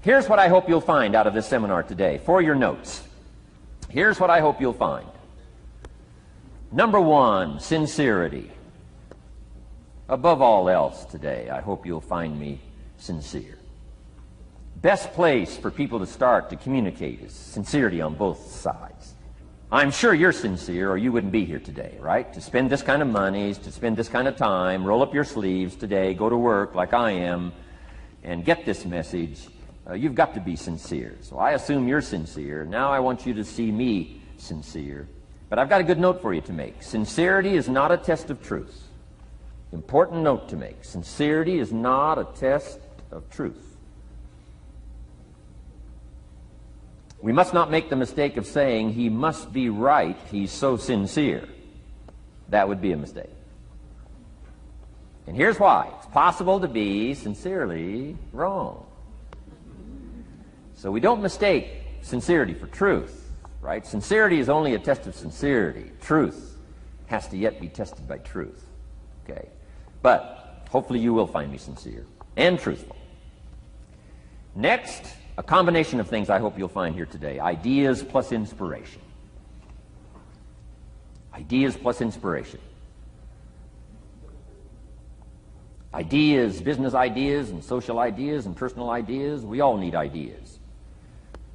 Here's what I hope you'll find out of this seminar today for your notes. Here's what I hope you'll find. Number one, sincerity. Above all else today, I hope you'll find me sincere. Best place for people to start to communicate is sincerity on both sides. I'm sure you're sincere or you wouldn't be here today, right? To spend this kind of money, to spend this kind of time, roll up your sleeves today, go to work like I am, and get this message. You've got to be sincere. So I assume you're sincere. Now I want you to see me sincere. But I've got a good note for you to make. Sincerity is not a test of truth. Important note to make. Sincerity is not a test of truth. We must not make the mistake of saying he must be right, he's so sincere. That would be a mistake. And here's why. It's possible to be sincerely wrong. So we don't mistake sincerity for truth, right? Sincerity is only a test of sincerity. Truth has to yet be tested by truth. Okay? But hopefully you will find me sincere and truthful. Next, a combination of things I hope you'll find here today. Ideas plus inspiration. Ideas plus inspiration. Ideas, business ideas and social ideas and personal ideas. We all need ideas.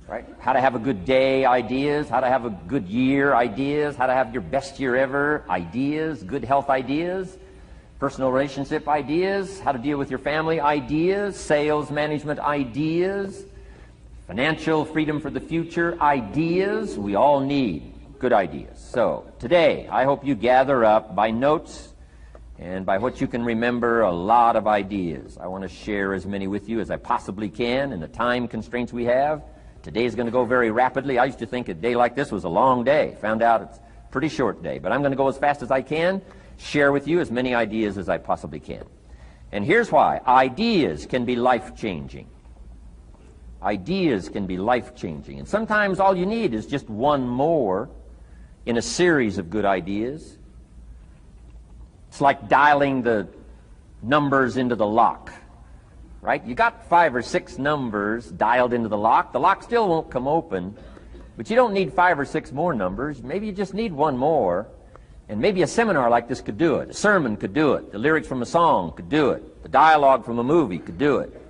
Right? How to have a good day ideas, how to have a good year ideas, how to have your best year ever ideas, good health ideas, personal relationship ideas, how to deal with your family ideas, sales management ideas, financial freedom for the future ideas. We all need good ideas. So today I hope you gather up by notes and by what you can remember a lot of ideas. I want to share as many with you as I possibly can in the time constraints we have. Today is going to go very rapidly. I used to think a day like this was a long day. Found out it's a pretty short day. But I'm going to go as fast as I can, share with you as many ideas as I possibly can. And here's why. Ideas can be life-changing. Ideas can be life-changing. And sometimes all you need is just one more in a series of good ideas. It's like dialing the numbers into the lock. Right? You got 5 or 6 numbers dialed into the lock. The lock still won't come open, but you don't need 5 or 6 more numbers. Maybe you just need one more, and maybe a seminar like this could do it. A sermon could do it. The lyrics from a song could do it. The dialogue from a movie could do it.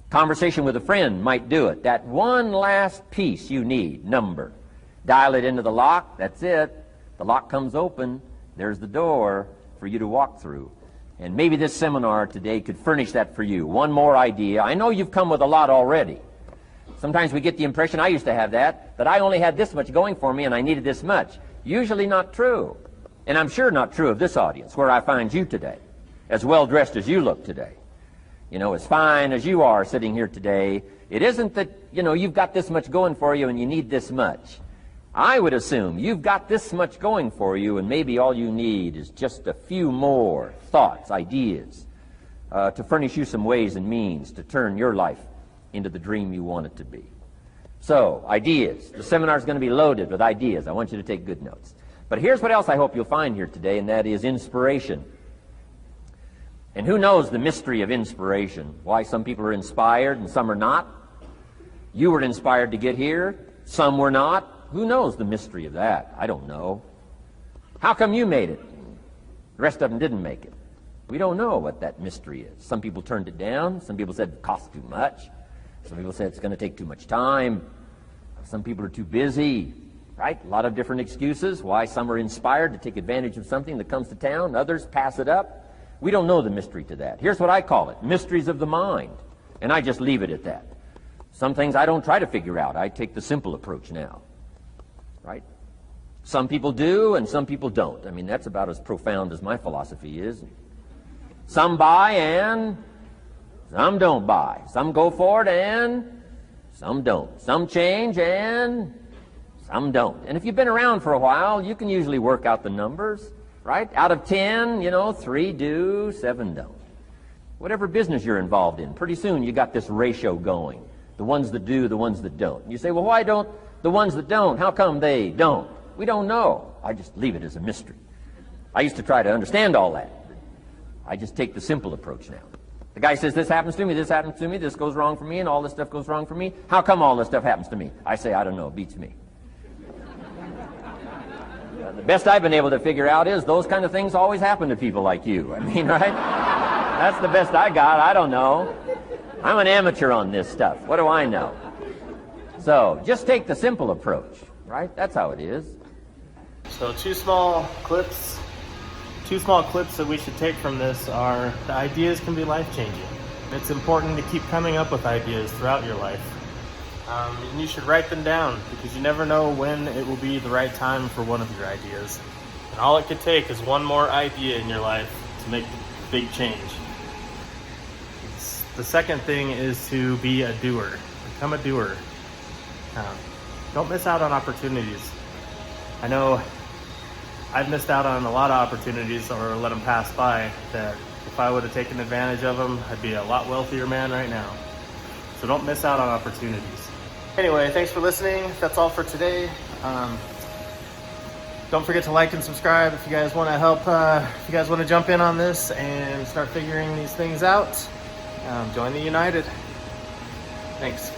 Conversation with a friend might do it. That one last piece you need, number. Dial it into the lock, that's it. The lock comes open, there's the door for you to walk through. And maybe this seminar today could furnish that for you. One more idea. I know you've come with a lot already. Sometimes we get the impression, I used to have that I only had this much going for me and I needed this much. Usually not true. And I'm sure not true of this audience, where I find you today, as well dressed as you look today. You know, as fine as you are sitting here today. It isn't that, you've got this much going for you and you need this much. I would assume you've got this much going for you and maybe all you need is just a few more thoughts, ideas, to furnish you some ways and means to turn your life into the dream you want it to be. So, ideas. The seminar is going to be loaded with ideas. I want you to take good notes. But here's what else I hope you'll find here today, and that is inspiration. And who knows the mystery of inspiration? Why some people are inspired and some are not? You were inspired to get here. Some were not. Who knows the mystery of that? I don't know. How come you made it? The rest of them didn't make it. We don't know what that mystery is. Some people turned it down. Some people said it costs too much. Some people said it's going to take too much time. Some people are too busy. Right? A lot of different excuses why some are inspired to take advantage of something that comes to town. Others pass it up. We don't know the mystery to that. Here's what I call it. Mysteries of the mind. And I just leave it at that. Some things I don't try to figure out. I take the simple approach now. Right? Some people do and some people don't. I mean, that's about as profound as my philosophy is. Some buy and some don't buy. Some go for it and some don't. Some change and some don't. And if you've been around for a while, you can usually work out the numbers, right? Out of 10, 3 do, 7 don't. Whatever business you're involved in, pretty soon you got this ratio going. The ones that do, the ones that don't. You say, well, why don't the ones that don't, how come they don't? We don't know. I just leave it as a mystery. I used to try to understand all that. I just take the simple approach now. The guy says, this happens to me, this goes wrong for me, and all this stuff goes wrong for me. How come all this stuff happens to me? I say, I don't know, it beats me. The best I've been able to figure out is those kind of things always happen to people like you. I mean, right? That's the best I got. I don't know. I'm an amateur on this stuff. What do I know? So just take the simple approach, right? That's how it is. So two small clips that we should take from this are the ideas can be life-changing. It's important to keep coming up with ideas throughout your life. And you should write them down because you never know when it will be the right time for one of your ideas. And all it could take is one more idea in your life to make a big change. The second thing is to be a doer. Become a doer. Don't miss out on opportunities. I know I've missed out on a lot of opportunities or let them pass by that if I would have taken advantage of them, I'd be a lot wealthier man right now. So don't miss out on opportunities. Anyway, thanks for listening. That's all for today. Don't forget to like and subscribe if you guys want to help, if you guys want to jump in on this and start figuring these things out. Join the United. Thanks.